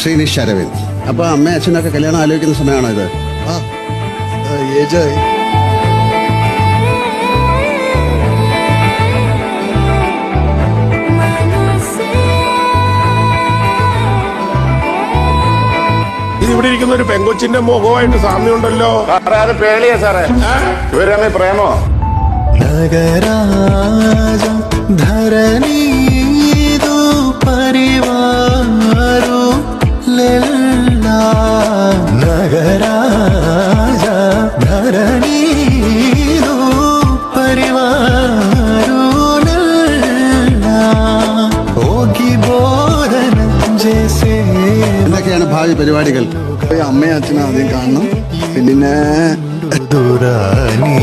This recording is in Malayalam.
ശ്രീനിഷ് അരവിന്ദ്. അപ്പൊ അമ്മയും അച്ഛനൊക്കെ കല്യാണം ആലോചിക്കുന്ന സമയമാണോ ഇത്? ആ ഏജായി. ഇവിടെ ഇരിക്കുന്ന ഒരു പെങ്കൊച്ചിന്റെ മുഖമായിട്ട് സാമ്യമുണ്ടല്ലോ. പേളിയാ സാറേ, ഇവരമ്മ പ്രേമോ? നഗരാജ ധരണീതു പരിവാരു ലല്ല. നഗരാജ ധരണീതു പരിവാരു ലല്ല. ഓകി ബോധന ജൈസേ. എന്തൊക്കെയാണ് ഭാവി പരിപാടികൾ? അമ്മയും അച്ഛനും ആദ്യം കാണണം, പിന്നെ ദുരാനി